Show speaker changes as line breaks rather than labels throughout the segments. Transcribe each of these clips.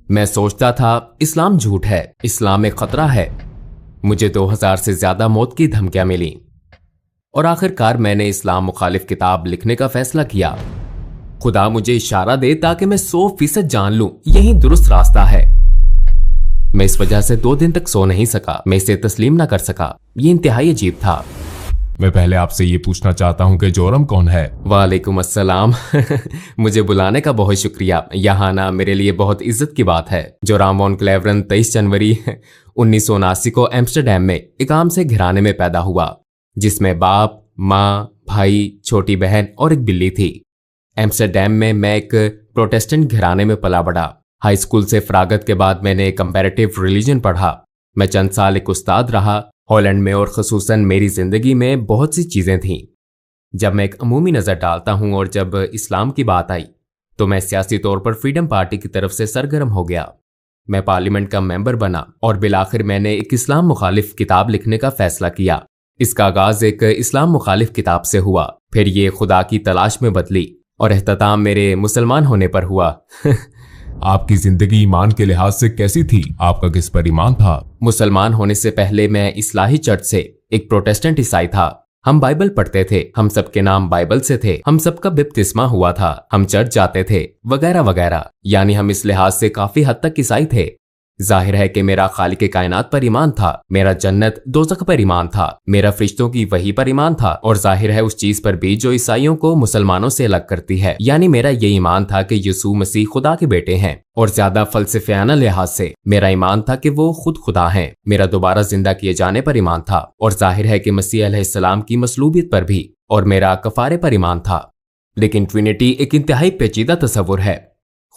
میں سوچتا تھا اسلام جھوٹ ہے، اسلام ایک خطرہ ہے۔ مجھے 2000 سے زیادہ موت کی دھمکیاں ملی اور آخر کار میں نے اسلام مخالف کتاب لکھنے کا فیصلہ کیا۔ خدا مجھے اشارہ دے تاکہ میں 100% جان لوں یہی درست راستہ ہے۔ میں اس وجہ سے 2 دن تک سو نہیں سکا، میں اسے تسلیم نہ کر سکا۔ یہ انتہائی عجیب تھا۔
میں پہلے آپ سے یہ پوچھنا چاہتا ہوں کہ جورم کون ہے؟
وعلیکم السلام۔ مجھے بلانے کا بہت شکریہ۔ یہاں آنا میرے لیے بہت عزت کی بات ہے۔ جورام وان کلیورن 23 جنوری 1979 کو ایمسٹرڈیم میں ایک عام سے گھرانے میں پیدا ہوا جس میں باپ، ماں، بھائی، چھوٹی بہن اور ایک بلی تھی۔ ایمسٹرڈیم میں ایک پروٹیسٹنٹ گھرانے میں پلا بڑھا۔ ہائی اسکول سے فراغت کے بعد میں نے کمپیریٹیو ریلیجن پڑھا۔ میں چند سال ایک استاد رہا۔ ہالینڈ میں اور خصوصاً میری زندگی میں بہت سی چیزیں تھیں۔ جب میں ایک عمومی نظر ڈالتا ہوں اور جب اسلام کی بات آئی تو میں سیاسی طور پر فریڈم پارٹی کی طرف سے سرگرم ہو گیا۔ میں پارلیمنٹ کا ممبر بنا اور بالآخر میں نے ایک اسلام مخالف کتاب لکھنے کا فیصلہ کیا۔ اس کا آغاز ایک اسلام مخالف کتاب سے ہوا، پھر یہ خدا کی تلاش میں بدلی اور اختتام میرے مسلمان ہونے پر ہوا۔
آپ کی زندگی ایمان کے لحاظ سے کیسی تھی؟ آپ کا کس پر ایمان تھا؟
مسلمان ہونے سے پہلے میں اصلاحی چرچ سے ایک پروٹیسٹنٹ عیسائی تھا۔ ہم بائبل پڑھتے تھے، ہم سب کے نام بائبل سے تھے، ہم سب کا بپتسمہ ہوا تھا، ہم چرچ جاتے تھے وغیرہ وغیرہ، یعنی ہم اس لحاظ سے کافی حد تک عیسائی تھے۔ ظاہر ہے کہ میرا خالق کائنات پر ایمان تھا، میرا جنت دوزخ پر ایمان تھا، میرا فرشتوں کی وحی پر ایمان تھا، اور ظاہر ہے اس چیز پر بھی جو عیسائیوں کو مسلمانوں سے الگ کرتی ہے، یعنی میرا یہ ایمان تھا کہ یسوع مسیح خدا کے بیٹے ہیں، اور زیادہ فلسفیانہ لحاظ سے میرا ایمان تھا کہ وہ خود خدا ہیں۔ میرا دوبارہ زندہ کیے جانے پر ایمان تھا، اور ظاہر ہے کہ مسیح علیہ السلام کی مصلوبیت پر بھی، اور میرا کفارے پر ایمان تھا۔ لیکن ٹرینٹی ایک انتہائی پیچیدہ تصور ہے،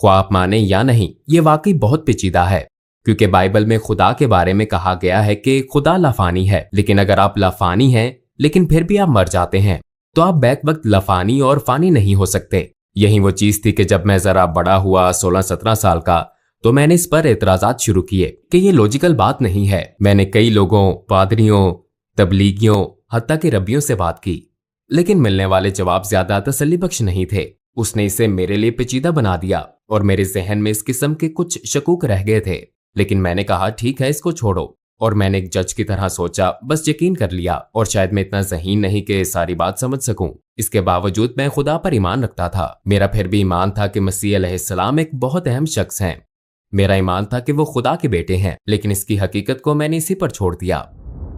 خواہ آپ مانیں یا نہیں، یہ واقعی بہت پیچیدہ ہے، کیونکہ بائبل میں خدا کے بارے میں کہا گیا ہے کہ خدا لافانی ہے، لیکن اگر آپ لافانی ہیں لیکن پھر بھی آپ مر جاتے ہیں تو آپ بیک وقت لافانی اور فانی نہیں ہو سکتے۔ یہی وہ چیز تھی کہ جب میں ذرا بڑا ہوا 16-17 سال کا تو میں نے اس پر اعتراضات شروع کیے کہ یہ لوجیکل بات نہیں ہے۔ میں نے کئی لوگوں، پادریوں، تبلیغیوں، حتیٰ کہ ربیوں سے بات کی، لیکن ملنے والے جواب زیادہ تسلی بخش نہیں تھے۔ اس نے اسے میرے لیے پیچیدہ بنا دیا اور میرے ذہن میں اس قسم کے کچھ شکوک رہ گئے تھے، لیکن میں نے کہا ٹھیک ہے، اس کو چھوڑو، اور میں نے ایک جج کی طرح سوچا، بس یقین کر لیا، اور شاید میں اتنا ذہین نہیں کہ ساری بات سمجھ سکوں۔ اس کے باوجود میں خدا پر ایمان رکھتا تھا۔ میرا پھر بھی ایمان تھا کہ مسیح علیہ السلام ایک بہت اہم شخص ہیں۔ میرا ایمان تھا کہ وہ خدا کے بیٹے ہیں، لیکن اس کی حقیقت کو میں نے اسی پر چھوڑ دیا۔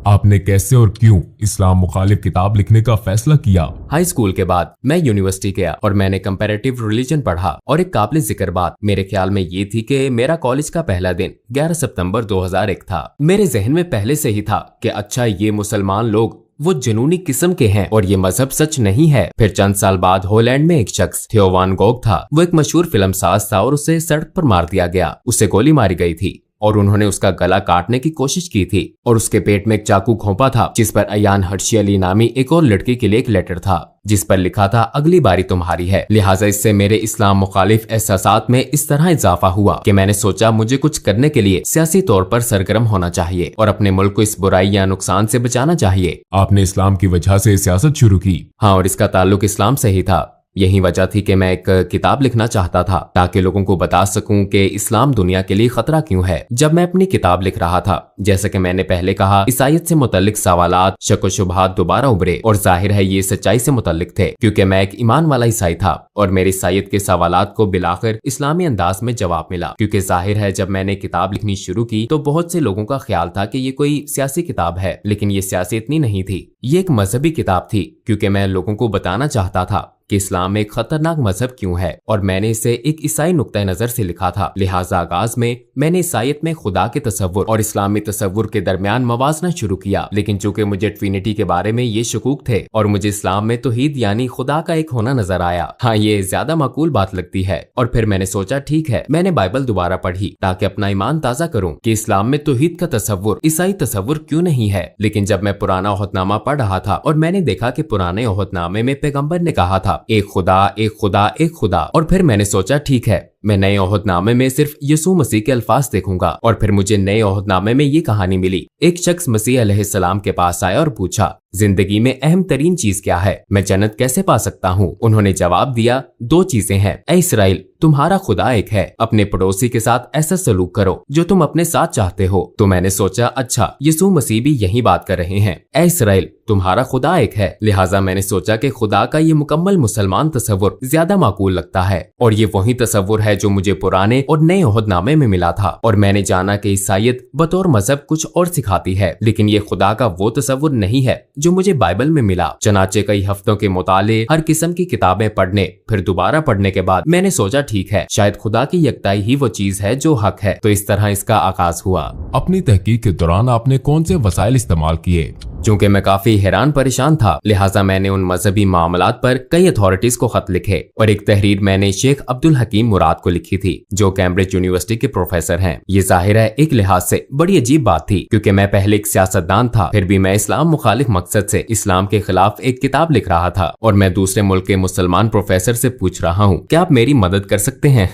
آپ نے کیسے اور کیوں اسلام مخالف کتاب لکھنے کا فیصلہ کیا؟
ہائی اسکول کے بعد میں یونیورسٹی گیا اور میں نے کمپیریٹیو ریلیجن پڑھا، اور ایک قابل ذکر بات میرے خیال میں یہ تھی کہ میرا کالج کا پہلا دن 11 ستمبر 2001 تھا۔ میرے ذہن میں پہلے سے ہی تھا کہ اچھا، یہ مسلمان لوگ وہ جنونی قسم کے ہیں اور یہ مذہب سچ نہیں ہے۔ پھر چند سال بعد ہالینڈ میں ایک شخص تھیو وان گوگ تھا، وہ ایک مشہور فلم ساز تھا اور اسے سڑک پر مار دیا گیا، اسے گولی ماری گئی تھی اور انہوں نے اس کا گلا کاٹنے کی کوشش کی تھی، اور اس کے پیٹ میں ایک چاقو گھونپا تھا جس پر ایان ہرشی علی نامی ایک اور لڑکی کے لیے ایک لیٹر تھا جس پر لکھا تھا اگلی باری تمہاری ہے۔ لہٰذا اس سے میرے اسلام مخالف احساسات میں اس طرح اضافہ ہوا کہ میں نے سوچا مجھے کچھ کرنے کے لیے سیاسی طور پر سرگرم ہونا چاہیے اور اپنے ملک کو اس برائی یا نقصان سے بچانا چاہیے۔
آپ نے اسلام کی وجہ سے سیاست شروع کی؟
ہاں، اور اس کا تعلق اسلام سے ہی تھا۔ یہی وجہ تھی کہ میں ایک کتاب لکھنا چاہتا تھا تاکہ لوگوں کو بتا سکوں کہ اسلام دنیا کے لیے خطرہ کیوں ہے۔ جب میں اپنی کتاب لکھ رہا تھا، جیسا کہ میں نے پہلے کہا، عیسائیت سے متعلق سوالات، شک و شبہات دوبارہ ابھرے، اور ظاہر ہے یہ سچائی سے متعلق تھے کیونکہ میں ایک ایمان والا عیسائی تھا، اور میرے عیسائیت کے سوالات کو بالآخر اسلامی انداز میں جواب ملا۔ کیونکہ ظاہر ہے جب میں نے کتاب لکھنی شروع کی تو بہت سے لوگوں کا خیال تھا کہ یہ کوئی سیاسی کتاب ہے، لیکن یہ سیاسی اتنی نہیں تھی، یہ ایک مذہبی کتاب تھی، کیونکہ میں لوگوں کو بتانا چاہتا تھا کہ اسلام ایک خطرناک مذہب کیوں ہے، اور میں نے اسے ایک عیسائی نقطہ نظر سے لکھا تھا۔ لہٰذا آغاز میں نے عیسائیت میں خدا کے تصور اور اسلامی تصور کے درمیان موازنہ شروع کیا، لیکن چونکہ مجھے ٹرینٹی کے بارے میں یہ شکوک تھے اور مجھے اسلام میں توحید یعنی خدا کا ایک ہونا نظر آیا، ہاں یہ زیادہ معقول بات لگتی ہے، اور پھر میں نے سوچا ٹھیک ہے، میں نے بائبل دوبارہ پڑھی تاکہ اپنا ایمان تازہ کروں کہ اسلام میں توحید کا تصور عیسائی تصور کیوں نہیں ہے۔ لیکن جب میں پرانا عہد نامہ پڑھ رہا تھا اور میں نے دیکھا کہ پرانے عہد نامے میں پیغمبر نے کہا تھا ایک خدا، ایک خدا، ایک خدا، اور پھر میں نے سوچا ٹھیک ہے، میں نئے عہد نامے میں صرف یسوع مسیح کے الفاظ دیکھوں گا، اور پھر مجھے نئے عہد نامے میں یہ کہانی ملی۔ ایک شخص مسیح علیہ السلام کے پاس آیا اور پوچھا जिंदगी में अहम तरीन चीज क्या है? मैं जन्नत कैसे पा सकता हूँ? उन्होंने जवाब दिया, 2 चीजें हैं। ऐ इसराइल, तुम्हारा खुदा एक है। अपने पड़ोसी के साथ ऐसा सलूक करो जो तुम अपने साथ चाहते हो। तो मैंने सोचा, अच्छा, यीशु मसीह भी यही बात कर रहे हैं। ऐ इसराइल, तुम्हारा खुदा एक है। लिहाजा मैंने सोचा कि खुदा का ये मुकम्मल मुसलमान तस्वुर ज्यादा माकूल लगता है, और ये वही तस्वुर है जो मुझे पुराने और नए ओहदनामे में मिला था। और मैंने जाना कि ईसाईयत बतौर मजहब कुछ और सिखाती है, लेकिन ये खुदा का वो तस्वुर नहीं है जो मुझे बाइबल में मिला। चनाचे कई हफ्तों के मुताले, हर किस्म की किताबें पढ़ने, फिर दोबारा पढ़ने के बाद मैंने सोचा, ठीक है, शायद खुदा की यकताई ही वो चीज है जो हक है। तो इस तरह इसका आगाज हुआ।
अपनी तहकीक के दौरान आपने कौन से वसाइल इस्तेमाल किए?
चूंकि मैं काफी हैरान परेशान था, लिहाजा मैंने उन मजहबी मामलात पर कई अथॉरिटीज को खत लिखे, और एक तहरीर मैंने शेख अब्दुल हकीम मुराद को लिखी थी, जो कैम्ब्रिज यूनिवर्सिटी के प्रोफेसर हैं। ये जाहिर है एक लिहाज से बड़ी अजीब बात थी, क्योंकि मैं पहले एक सियासतदान था, फिर भी मैं इस्लाम मुखालिफ मकसद से इस्लाम के खिलाफ एक किताब लिख रहा था, और मैं दूसरे मुल्क के मुसलमान प्रोफेसर से पूछ रहा हूँ, क्या आप मेरी मदद कर सकते हैं?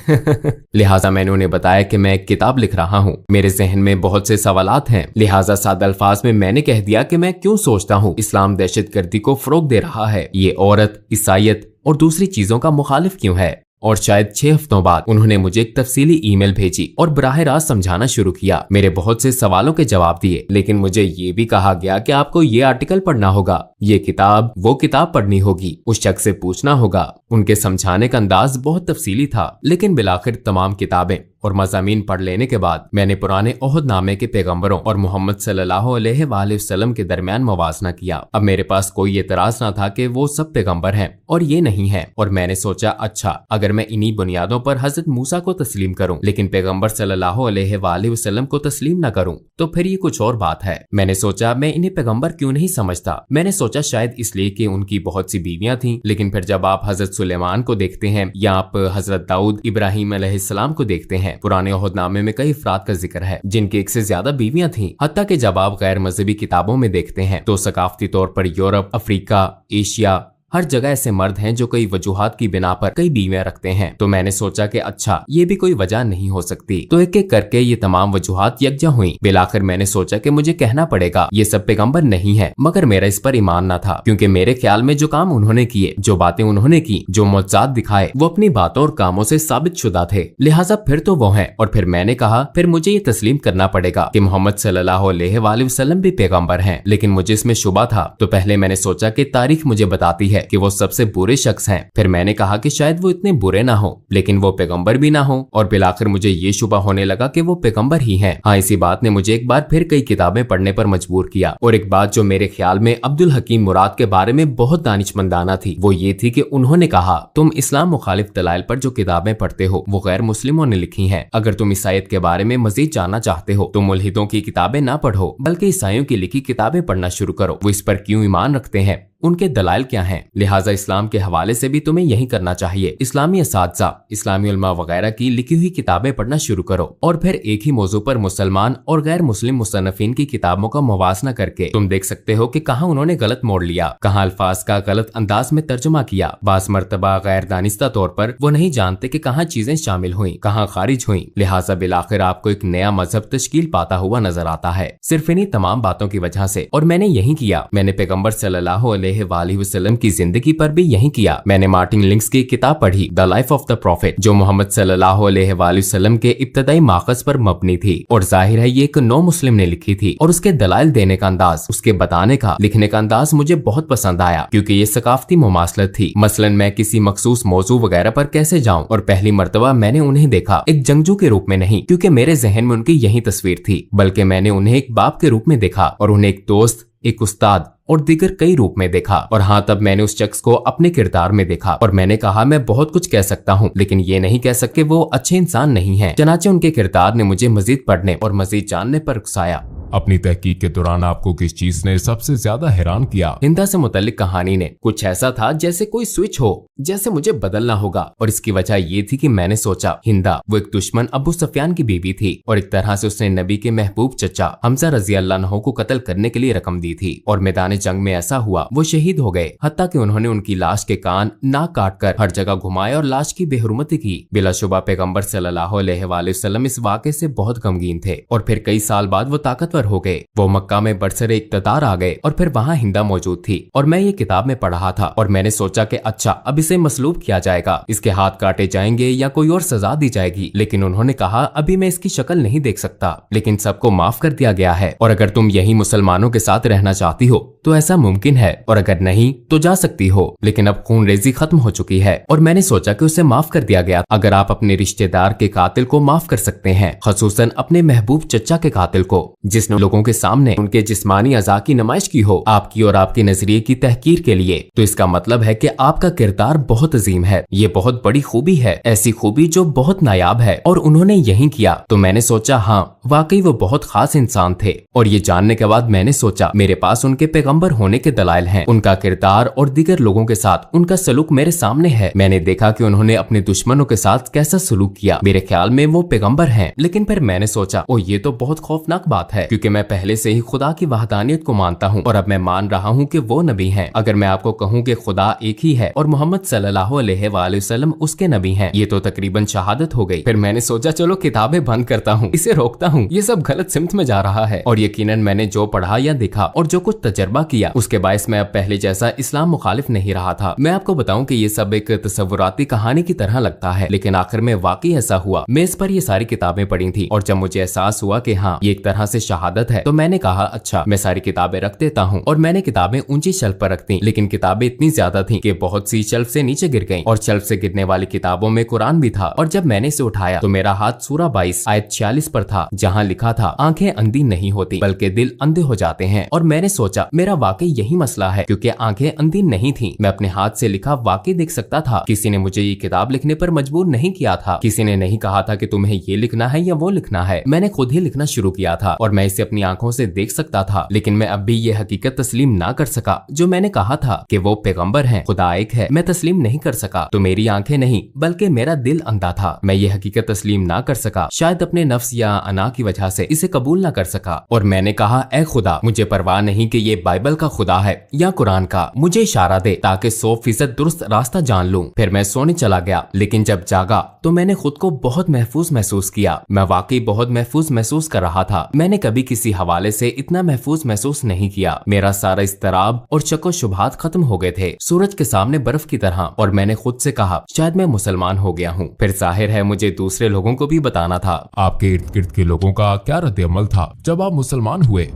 लिहाजा मैंने उन्हें बताया कि मैं एक किताब लिख रहा हूँ, मेरे जहन में बहुत से सवालात हैं। लिहाजा सादा अल्फाज में मैंने कह दिया कि मैं क्यों सोचता हूँ इस्लाम दहशतगर्दी को फरोग दे रहा है, ये औरत, ईसाईयत और दूसरी चीजों का मुखालिफ क्यों है। और शायद 6 हफ्तों बाद उन्होंने मुझे एक तफसीली ईमेल भेजी और बराह रास्त समझाना शुरू किया। मेरे बहुत से सवालों के जवाब दिए, लेकिन मुझे ये भी कहा गया कि आपको ये आर्टिकल पढ़ना होगा, ये किताब, वो किताब पढ़नी होगी, उस शख्स से पूछना होगा। उनके समझाने का अंदाज बहुत तफसीली था, लेकिन बिलाखिर तमाम किताबें और मज़ामीन पढ़ लेने के बाद मैंने पुराने ओहदनामे के पैगंबरों और मोहम्मद सल्लल्लाहु अलैहि वसल्लम के दरमियान मवाजना किया। अब मेरे पास कोई एतराज ना था कि वो सब पैगंबर हैं और ये नहीं है, और मैंने सोचा, अच्छा, अगर मैं इन्हीं बुनियादों पर हजरत मूसा को तस्लीम करूं, लेकिन पैगंबर सल्लल्लाहु अलैहि वसल्लम को तस्लीम न करूं, तो फिर ये कुछ और बात है। मैंने सोचा, मैं इन्हें पैगंबर क्यों नहीं समझता? मैंने सोचा शायद इसलिए कि उनकी बहुत सी बीवियां थीं, लेकिन फिर जब आप हजरत सुलेमान को देखते हैं या आप हजरत दाऊद इब्राहिम अलैहिस्सलाम को देखते हैं, पुराने ओहदनामे में कई अफराद का जिक्र है जिनकी 1 से ज्यादा बीवियां थीं। हत्ता कि जब आप गैर मजहबी किताबों में देखते हैं तो सकाफती तौर पर यूरोप, अफ्रीका, एशिया, हर जगह ऐसे मर्द हैं जो कई वजूहात की बिना पर कई बीवियां रखते हैं। तो मैंने सोचा कि अच्छा, ये भी कोई वजह नहीं हो सकती। तो एक एक करके ये तमाम वजूहात यकजा हुई। बिलाखिर मैंने सोचा कि मुझे कहना पड़ेगा ये सब पैगंबर नहीं है, मगर मेरा इस पर ईमान न था, क्योंकि मेरे ख्याल में जो काम उन्होंने किए, जो बातें उन्होंने की, जो मौजज़ात दिखाए, वो अपनी बातों और कामों से साबित शुदा थे। लिहाजा फिर तो वो है। और फिर मैंने कहा, फिर मुझे ये तस्लीम करना पड़ेगा कि मोहम्मद सल्लल्लाहु अलैहि वसल्लम भी पैगंबर हैं। लेकिन मुझे इसमें शुबा था। तो पहले मैंने सोचा कि तारीख मुझे बताती है कि वो सबसे बुरे शख्स हैं। फिर मैंने कहा कि शायद वो इतने बुरे ना हो, लेकिन वो पैगंबर भी ना हो, और बिलाखिर मुझे ये शुबा होने लगा कि वो पैगंबर ही हैं। हाँ, इसी बात ने मुझे एक बार फिर कई किताबें पढ़ने पर मजबूर किया। और एक बात जो मेरे ख्याल में अब्दुल हकीम मुराद के बारे में बहुत दानिशमंदाना थी, वो ये थी कि उन्होंने कहा, तुम इस्लाम मुखालिफ दलाइल पर जो किताबें पढ़ते हो वो गैर मुस्लिमों ने लिखी हैं। अगर तुम ईसाईयत के बारे में मजीद जानना चाहते हो तो मुल्हिदों की किताबें ना पढ़ो, बल्कि ईसाइयों की लिखी किताबें पढ़ना शुरू करो। वो इस पर क्यों ईमान रखते हैं, उनके दलाइल क्या हैं। लिहाजा इस्लाम के हवाले से भी तुम्हें यही करना चाहिए। इस्लामी असातिज़ा, इस्लामी उलमा वगैरह की लिखी हुई किताबें पढ़ना शुरू करो, और फिर एक ही मौजू पर मुसलमान और गैर मुस्लिम मुसन्नफीन की किताबों का मुवाजना करके तुम देख सकते हो कि कहाँ उन्होंने गलत मोड़ लिया, कहाँ अल्फाज का गलत अंदाज में तर्जुमा किया। बास मर्तबा गैर दानिस्ता तौर पर वो नहीं जानते कि कहाँ चीजें शामिल हुई, कहाँ खारिज हुई। लिहाजा बिलाखिर आपको एक नया मजहब तश्कील पाता हुआ नजर आता है, सिर्फ इन्हीं तमाम बातों की वजह से। और मैंने यही किया। मैंने पैगंबर सल्लल्लाहु अलैहि वसल्लम की जिंदगी पर भी यही किया। मैंने मार्टिन लिंक्स की किताब पढ़ी, the life of the profit, जो मोहम्मद सल्लल्लाहु अलैहि वसल्लम के इब्तदाई माखज़ पर मबनी थी। और जाहिर है ये एक नो मुस्लिम ने लिखी थी, और उसके दलाइल देने का अंदाज, उसके बताने का, लिखने का अंदाज मुझे बहुत पसंद आया, क्योंकि ये सकाफती मुमासलत थी। मसलन मैं किसी मखसूस मौजू वगैरह पर कैसे जाऊं, और पहली मर्तबा मैंने उन्हें देखा एक जंगजू के रूप में नहीं, क्योंकि मेरे जहन में उनकी यही तस्वीर थी, बल्कि मैंने उन्हें एक बाप के रूप में देखा, और उन्हें एक दोस्त, एक उस्ताद और दीगर कई रूप में देखा। और हाँ, तब मैंने उस शख्स को अपने किरदार में देखा, और मैंने कहा, मैं बहुत कुछ कह सकता हूँ, लेकिन ये नहीं कह सकते वो अच्छे इंसान नहीं है। चनाचे उनके किरदार ने मुझे मजीद पढ़ने और मजीद जानने पर उकसाया।
अपनी तहकीक के दौरान आपको किस चीज ने सबसे ज्यादा हैरान किया?
हिंदा से मुतल्लिक कहानी ने कुछ ऐसा था जैसे कोई स्विच हो, जैसे मुझे बदलना होगा। और इसकी वजह ये थी कि मैंने सोचा, हिंदा वो एक दुश्मन अबू सुफियान की बीवी थी, और एक तरह से उसने नबी के महबूब चचा हमजा रजी अल्लाह अन्हु को कत्ल करने के लिए रकम दी थी। और मैदान जंग में ऐसा हुआ, वो शहीद हो गए, हत्ता कि उन्होंने उनकी लाश के कान नाक काट कर हर जगह घुमाए और लाश की बेहुरमती की। बिलाशुबा पैगंबर सल्लल्लाहु अलैहि वसल्लम इस वाक़े से बहुत गमगीन थे, और फिर कई साल बाद वो ताकतवर ताकतवर हो गए। वो मक्का में बरसरे इक्तदार आ गए और फिर वहाँ हिंदा मौजूद थी और मैं ये किताब में पढ़ रहा था और मैंने सोचा कि अच्छा अब इसे मसलूब किया जाएगा, इसके हाथ काटे जाएंगे या कोई और सजा दी जाएगी। लेकिन उन्होंने कहा अभी मैं इसकी शक्ल नहीं देख सकता, लेकिन सबको माफ कर दिया गया है और अगर तुम यही मुसलमानों के साथ रहना चाहती हो तो ऐसा मुमकिन है और अगर नहीं तो जा सकती हो, लेकिन अब खून रेजी खत्म हो चुकी है। और मैंने सोचा कि उसे माफ कर दिया गया। अगर आप अपने रिश्तेदार के कातिल को माफ कर सकते हैं, खसूसन अपने महबूब चचा के कातिल को जिसने लोगों के सामने उनके जिस्मानी अज़ा की नुमाइश की हो आपकी और आपके नजरिए की तहकीर के लिए, तो इसका मतलब है कि आपका किरदार बहुत अजीम है। ये बहुत बड़ी खूबी है, ऐसी खूबी जो बहुत नायाब है और उन्होंने यही किया। तो मैंने सोचा हाँ वाकई वो बहुत खास इंसान थे। और ये जानने के बाद मैंने सोचा मेरे पास उनके पैगंबर होने के दलाइल हैं। उनका किरदार और दीगर लोगों के साथ उनका सलूक मेरे सामने है। मैंने देखा कि उन्होंने अपने दुश्मनों के साथ कैसा सलूक किया। मेरे ख्याल में वो पैगंबर हैं। लेकिन फिर मैंने सोचा ओ ये तो बहुत खौफनाक बात है, क्योंकि मैं पहले से ही खुदा की वहदानियत को मानता हूँ और अब मैं मान रहा हूँ कि वो नबी हैं। अगर मैं आपको कहूँ कि खुदा एक ही है और मोहम्मद सल्लल्लाहु अलैहि वसल्लम उसके नबी हैं, ये तो तकरीबन शहादत हो गई। फिर मैंने सोचा चलो किताबें बंद करता हूँ, इसे रोकता हूँ, ये सब गलत सिमत में जा रहा है। और यकीनन मैंने जो पढ़ा या देखा और जो कुछ तजर्बा किया उसके बायस मैं अब पहले जैसा इस्लाम मुखालिफ नहीं रहा था। मैं आपको बताऊं कि ये सब एक तसव्वुराती कहानी की तरह लगता है, लेकिन आखिर में वाकई ऐसा हुआ। मैं इस पर ये सारी किताबें पढ़ी थी और जब मुझे एहसास हुआ कि हाँ ये एक तरह से शहादत है, तो मैंने कहा अच्छा मैं सारी किताबें रख देता हूँ। और मैंने किताबें ऊंची शेल्फ पर रख दी, लेकिन किताबें इतनी ज्यादा थी कि बहुत सी शेल्फ से नीचे गिर गईं और शेल्फ से गिरने वाली किताबों में कुरान भी था। और जब मैंने इसे उठाया तो मेरा हाथ सूरा 22 आयत 46 पर था, जहाँ लिखा था आंखें अंधी नहीं होती बल्कि दिल अंधे हो जाते हैं। और मैंने सोचा मेरा वाकई यही मसला है, क्योंकि आंखें अंधी नहीं थी। मैं अपने हाथ से लिखा वाकई देख सकता था। किसी ने मुझे ये किताब लिखने पर मजबूर नहीं किया था। किसी ने नहीं कहा था कि तुम्हें ये लिखना है या वो लिखना है। मैंने खुद ही लिखना शुरू किया था और मैं इसे अपनी आंखों से देख सकता था। लेकिन मैं अब भी ये हकीकत तस्लीम ना कर सका जो मैंने कहा था कि वो पैगंबर हैं, खुदा एक है। मैं तस्लीम नहीं कर सका। तो मेरी आंखें नहीं बल्कि मेरा दिल अंधा था। मैं ये हकीकत तस्लीम ना कर सका, शायद अपने नफ्स या अना की वजह से इसे कबूल ना कर सका। और मैंने कहा ऐ खुदा, मुझे परवाह नहीं कि ये बाइबल का खुदा है या कुरान का, मुझे इशारा दे ताकि 100% दुरुस्त रास्ता जान लूं। फिर मैं सोने चला गया, लेकिन जब जागा तो मैंने खुद को बहुत महफूज महसूस किया। मैं वाकई बहुत महफूज महसूस कर रहा था। मैंने कभी किसी हवाले से इतना महफूज महसूस नहीं किया। मेरा सारा इस्तराब और शक व शुबहात खत्म हो गए थे, सूरज के सामने बर्फ की तरह। और मैंने खुद से कहा शायद मैं मुसलमान हो गया हूँ। फिर जाहिर है मुझे दूसरे लोगों को भी बताना था।
आपके इर्द गिर्द के लोगों का क्या रद्द-ए-अमल था जब आप मुसलमान हुए?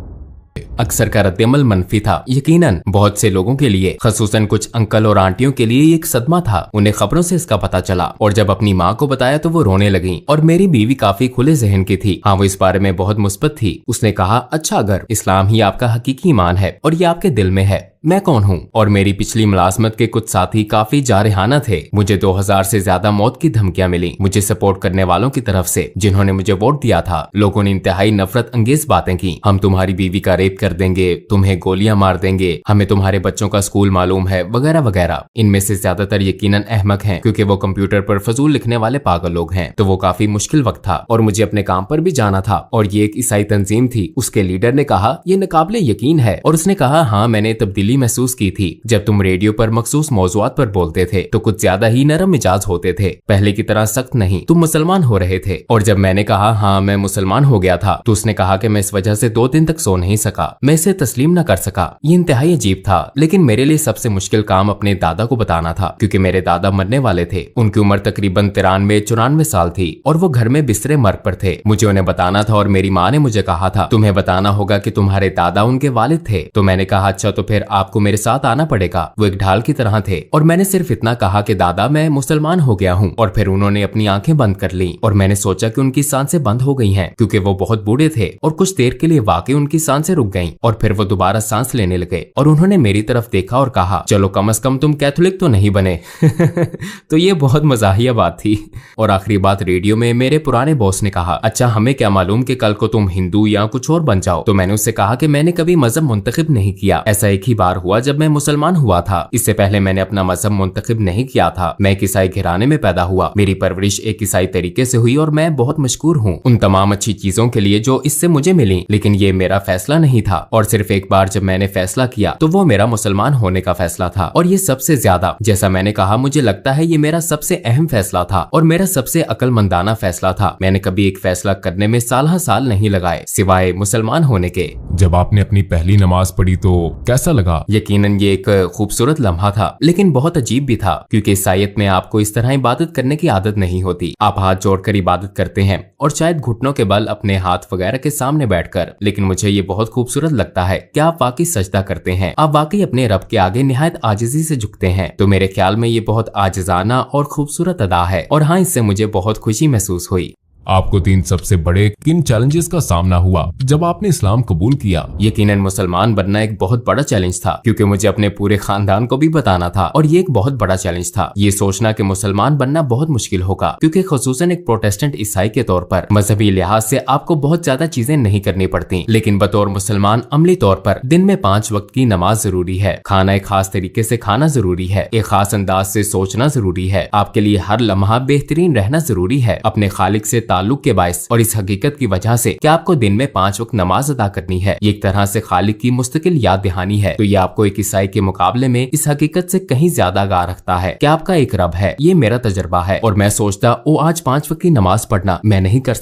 अक्सर का रद्द-ए-अमल मनफी था। यकीनन बहुत से लोगों के लिए, खसूसन कुछ अंकल और आंटियों के लिए एक सदमा था। उन्हें खबरों से इसका पता चला और जब अपनी माँ को बताया तो वो रोने लगी। और मेरी बीवी काफी खुले जहन की थी। हाँ वो इस बारे में बहुत मुस्बत थी। उसने कहा अच्छा अगर इस्लाम ही आपका हकीकी ईमान है और ये आपके दिल में है, मैं कौन हूँ? और मेरी पिछली मुलाजमत के कुछ साथी काफी जारहाना थे। मुझे 2000 से ज्यादा मौत की धमकियां मिली मुझे सपोर्ट करने वालों की तरफ से जिन्होंने मुझे वोट दिया था। लोगों ने इंतहाई नफरत अंगेज बातें की। हम तुम्हारी बीवी का रेप कर देंगे, तुम्हें गोलियां मार देंगे, हमें तुम्हारे बच्चों का स्कूल मालूम है, वगैरह वगैरह। इनमें से ज्यादातर यकीनन अहमक हैं, क्योंकि वो कंप्यूटर पर फजूल लिखने वाले पागल लोग हैं। तो वो काफी मुश्किल वक्त था और मुझे अपने काम पर भी जाना था। और ये एक ईसाई तंजीम थी। उसके लीडर ने कहा ये नाकाबिले यकीन है। और उसने कहा हाँ मैंने तब्दीली महसूस की थी। जब तुम रेडियो पर मखसूस मौजुआत पर बोलते थे तो कुछ ज्यादा ही नरम मिजाज होते थे, पहले की तरह सख्त नहीं। तुम मुसलमान हो रहे थे। और जब मैंने कहा हाँ मैं मुसलमान हो गया था तो उसने कहा कि मैं इस वजह से 2 दिन तक सो नहीं सका। मैं इसे तस्लीम न कर सका। ये इंतहाई अजीब था। लेकिन मेरे लिए सबसे मुश्किल काम अपने दादा को बताना था, क्योंकि मेरे दादा मरने वाले थे। उनकी उम्र तकरीबन 93-94 साल थी और वो घर में बिस्तरे मर्ग पर थे। मुझे उन्हें बताना था और मेरी माँ ने मुझे कहा था तुम्हें बताना होगा कि तुम्हारे दादा उनके वालिद थे। तो मैंने कहा अच्छा तो फिर आपको मेरे साथ आना पड़ेगा। वो एक ढाल की तरह थे। और मैंने सिर्फ इतना कहा कि दादा मैं मुसलमान हो गया हूँ। और फिर उन्होंने अपनी आंखें बंद कर ली और मैंने सोचा कि उनकी सांसें बंद हो गई हैं, क्योंकि वो बहुत बूढ़े थे। और कुछ देर के लिए वाकई उनकी सांसें रुक गईं और फिर वो दोबारा सांस लेने लगे। और उन्होंने मेरी तरफ देखा और कहा चलो कम से कम तुम कैथोलिक तो नहीं बने। तो ये बहुत मजाहिया बात थी। और आखिरी बात रेडियो में मेरे पुराने बॉस ने कहा अच्छा हमें क्या मालूम कि कल को तुम हिंदू या कुछ और बन जाओ। तो मैंने उससे कहा कि मैंने कभी मजहब मुंतखब नहीं किया, ऐसा एक ही बात बार हुआ जब मैं मुसलमान हुआ था। इससे पहले मैंने अपना मजहब मुंतखब नहीं किया था। मैं एक ईसाई घराने में पैदा हुआ, मेरी परवरिश एक ईसाई तरीके से हुई और मैं बहुत मशकूर हूँ उन तमाम अच्छी चीजों के लिए जो इससे मुझे मिली। लेकिन ये मेरा फैसला नहीं था, और सिर्फ एक बार जब मैंने फैसला किया तो वो मेरा मुसलमान होने का फैसला था। और ये सबसे ज्यादा, जैसा मैंने कहा, मुझे लगता है ये मेरा सबसे अहम फैसला था और मेरा सबसे अक्लमंदाना फैसला था। मैंने कभी एक फैसला करने में साल नहीं लगाए सिवाय मुसलमान होने के।
जब आपने अपनी पहली नमाज पढ़ी तो कैसा लगा?
यकीनन ये एक खूबसूरत लम्हा था, लेकिन बहुत अजीब भी था, क्योंकि ईसाईयत में आपको इस तरह इबादत करने की आदत नहीं होती। आप हाथ जोड़कर इबादत करते हैं और शायद घुटनों के बल अपने हाथ वगैरह के सामने बैठकर। लेकिन मुझे ये बहुत खूबसूरत लगता है कि आप वाकई सजदा करते हैं, आप वाकई अपने रब के आगे निहायत आजिज़ी से झुकते हैं। तो मेरे ख्याल में ये बहुत आजिज़ाना और खूबसूरत अदा है, और हाँ, इससे मुझे बहुत खुशी महसूस हुई।
आपको 3 सबसे बड़े किन चैलेंजेस का सामना हुआ जब आपने इस्लाम कबूल किया?
यकीनन मुसलमान बनना एक बहुत बड़ा चैलेंज था, क्योंकि मुझे अपने पूरे खानदान को भी बताना था, और ये एक बहुत बड़ा चैलेंज था ये सोचना कि मुसलमान बनना बहुत मुश्किल होगा, क्योंकि खुसूसन एक प्रोटेस्टेंट ईसाई के तौर पर मजहबी लिहाज से आपको बहुत ज्यादा चीजें नहीं करनी पड़ती। लेकिन बतौर मुसलमान अमली तौर पर दिन में 5 वक्त की नमाज जरूरी है, खाना एक खास तरीके से खाना जरूरी है, एक खास अंदाज से सोचना जरूरी है, आपके लिए हर लम्हा बेहतरीन रहना जरूरी है अपने खालिक से ताल्लुक के बायस, और इस हकीकत की वजह से कि आपको दिन में 5 वक्त नमाज अदा करनी है। ये एक तरह से खालिक की मुस्तकिल याद दहानी है। तो ये आपको एक ईसाई के मुकाबले में इस हकीकत से कहीं ज्यादा आगाह रखता है कि आपका एक रब है। ये मेरा तजर्बा है, और मैं सोचता ओ आज 5 वक्त की नमाज पढ़ना मैं नहीं कर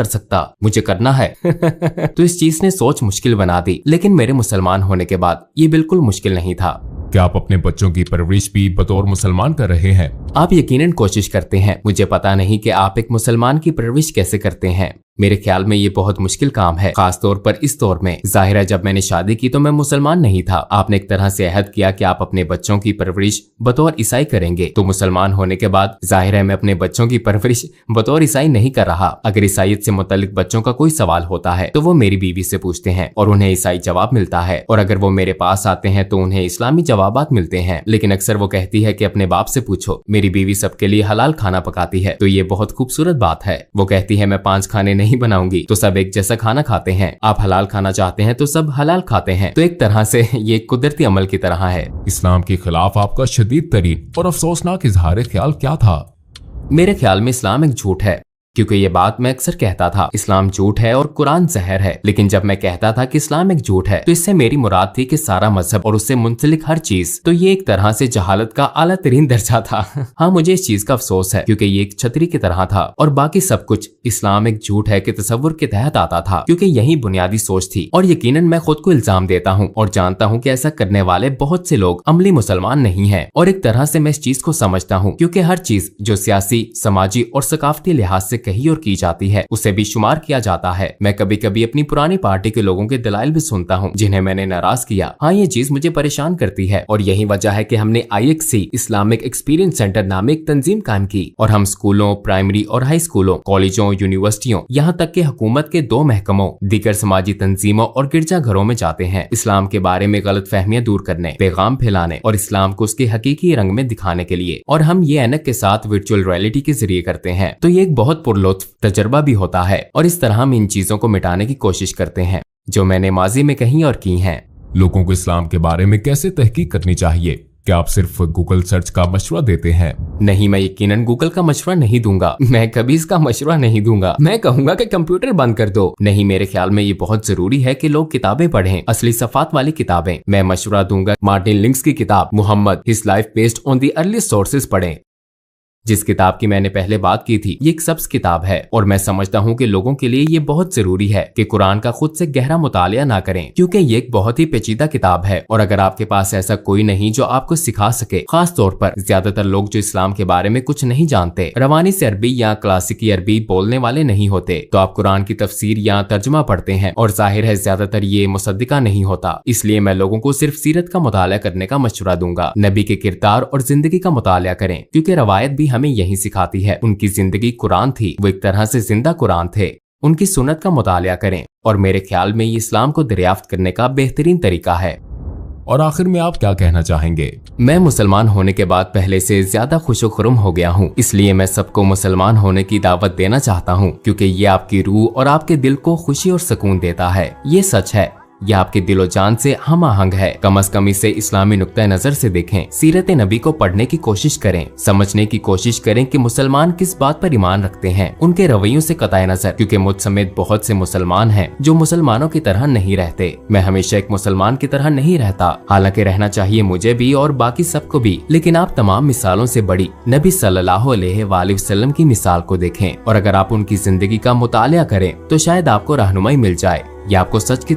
सकता, मुझे करना है। तो इस चीज ने सोच मुश्किल बना दी। लेकिन मेरे मुसलमान होने के बाद ये बिल्कुल मुश्किल नहीं था।
क्या आप अपने बच्चों की परवरिश भी बतौर मुसलमान कर रहे हैं?
आप यकीनन कोशिश करते हैं। मुझे पता नहीं कि आप एक मुसलमान की परवरिश कैसे करते हैं। मेरे ख्याल में ये बहुत मुश्किल काम है, खास तौर पर इस दौर में। जाहिर है जब मैंने शादी की तो मैं मुसलमान नहीं था। आपने एक तरह से अहद किया कि आप अपने बच्चों की परवरिश बतौर ईसाई करेंगे। तो मुसलमान होने के बाद जाहिर है मैं अपने बच्चों की परवरिश बतौर ईसाई नहीं कर रहा। अगर ईसाईयत से मुतल्लिक बच्चों का कोई सवाल होता है तो वो मेरी बीवी से पूछते हैं और उन्हें ईसाई जवाब मिलता है, और अगर वो मेरे पास आते हैं तो उन्हें इस्लामी जवाबात मिलते हैं। लेकिन अक्सर वो कहती है कि अपने बाप से पूछो। मेरी बीवी सबके लिए हलाल खाना पकाती है, तो ये बहुत खूबसूरत बात है। वो कहती है मैं 5 खाने नहीं बनाऊंगी तो सब एक जैसा खाना खाते हैं। आप हलाल खाना चाहते हैं तो सब हलाल खाते हैं। तो एक तरह से ये कुदरती अमल की तरह है।
इस्लाम के खिलाफ आपका शदीद तरीन और अफसोसनाक इजहार ख्याल क्या था?
मेरे ख्याल में इस्लाम एक झूठ है, क्योंकि ये बात मैं अक्सर कहता था इस्लाम झूठ है और कुरान जहर है। लेकिन जब मैं कहता था कि इस्लाम एक झूठ है तो इससे मेरी मुराद थी कि सारा मजहब और उससे मुंसलिक हर चीज। तो ये एक तरह से जहालत का आला तरीन दर्जा था। हाँ, मुझे इस चीज का अफसोस है, क्योंकि ये एक छतरी की तरह था और बाकी सब कुछ इस्लाम एक झूठ है कि तसव्वुर के तहत आता था, क्योंकि यही बुनियादी सोच थी। और यकीनन मैं खुद को इल्जाम देता हूँ और जानता हूँ कि ऐसा करने वाले बहुत से लोग अमली मुसलमान नहीं है। और एक तरह से मैं इस चीज को समझता हूँ, क्योंकि हर चीज जो सियासी, समाजी और सकाफती लिहाज से कही और की जाती है उसे भी शुमार किया जाता है। मैं कभी कभी अपनी पुरानी पार्टी के लोगों के दलाइल भी सुनता हूँ जिन्हें मैंने नाराज किया। हाँ, ये चीज मुझे परेशान करती है, और यही वजह है कि हमने IXC इस्लामिक एक्सपीरियंस सेंटर नामे एक तंजीम कायम की, और हम स्कूलों, प्राइमरी और हाई स्कूलों, कॉलेजों, यूनिवर्सिटियों, यहाँ तक कि हुकूमत के 2 महकमों, दीगर समाजी तंजीमों और गिरजा घरों में जाते हैं इस्लाम के बारे में गलत फहमियां दूर करने, पैगाम फैलाने और इस्लाम को उसके हकीकी रंग में दिखाने के लिए। और हम ये ऐनक के साथ वर्चुअल रियलिटी के जरिए करते हैं। तो ये एक बहुत पुरलुत्फ तजर्बा भी होता है, और इस तरह हम इन चीजों को मिटाने की कोशिश करते हैं जो मैंने माजी में कही और की हैं।
लोगों को इस्लाम के बारे में कैसे तहकीक करनी चाहिए? क्या आप सिर्फ गूगल सर्च का मशवरा देते हैं?
नहीं, मैं यकीनन गूगल का मशवरा नहीं दूंगा। मैं कभी इसका मशवरा नहीं दूंगा। मैं कहूंगा कि कंप्यूटर बंद कर दो। नहीं, मेरे ख्याल में ये बहुत जरूरी है कि लोग किताबें पढ़ें, असली सफात वाली किताबें। मैं मशवरा दूंगा मार्टिन लिंक्स की किताब Muhammad his life based on the earliest sources पढ़ें। जिस किताब की मैंने पहले बात की थी ये एक सब्ज किताब है, और मैं समझता हूँ कि लोगों के लिए ये बहुत जरूरी है कि कुरान का खुद से गहरा मुतालिया ना करें, क्योंकि ये एक बहुत ही पेचीदा किताब है। और अगर आपके पास ऐसा कोई नहीं जो आपको सिखा सके, खास तौर पर ज्यादातर लोग जो इस्लाम के बारे में कुछ नहीं जानते, रवानी से अरबी या क्लासिकी अरबी बोलने वाले नहीं होते, तो आप कुरान की तफसीर या तर्जुमा पढ़ते हैं, और जाहिर है ज्यादातर ये मुसद्दिका नहीं होता। इसलिए मैं लोगों को सिर्फ सीरत का मुतालिया करने का मशवरा दूंगा। नबी के किरदार और जिंदगी का मुतालिया करें, क्योंकि रवायत भी हमें यही सिखाती है। उनकी जिंदगी कुरान थी, वो एक तरह से जिंदा कुरान थे। उनकी सुन्नत का मुतालिया करें, और मेरे ख्याल में ये इस्लाम को दरियाफ्त करने का बेहतरीन तरीका है।
और आखिर में आप क्या कहना चाहेंगे?
मैं मुसलमान होने के बाद पहले से ज्यादा खुशो-खुर्म हो गया हूँ, इसलिए मैं सबको मुसलमान होने की दावत देना चाहता हूँ, क्योंकि ये आपकी रूह और आपके दिल को खुशी और सुकून देता है। ये सच है, यह आपके दिलो जान से हम आहंग है। कम से कम इसे इस्लामी नुक्ता नजर से देखें। सीरत नबी को पढ़ने की कोशिश करें, समझने की कोशिश करें कि मुसलमान किस बात पर ईमान रखते हैं, उनके रवैयों से कताए नजर, क्योंकि मुझ समेत बहुत से मुसलमान हैं जो मुसलमानों की तरह नहीं रहते। मैं हमेशा एक मुसलमान की तरह नहीं रहता, हालांकि रहना चाहिए मुझे भी और बाकी सबको भी, लेकिन आप तमाम मिसालों से बड़ी नबी सल्लल्लाहु अलैहि वसल्लम की मिसाल को देखें और अगर आप उनकी जिंदगी का मुतालिया करें तो शायद आपको रहनुमाई मिल जाए या आपको सच की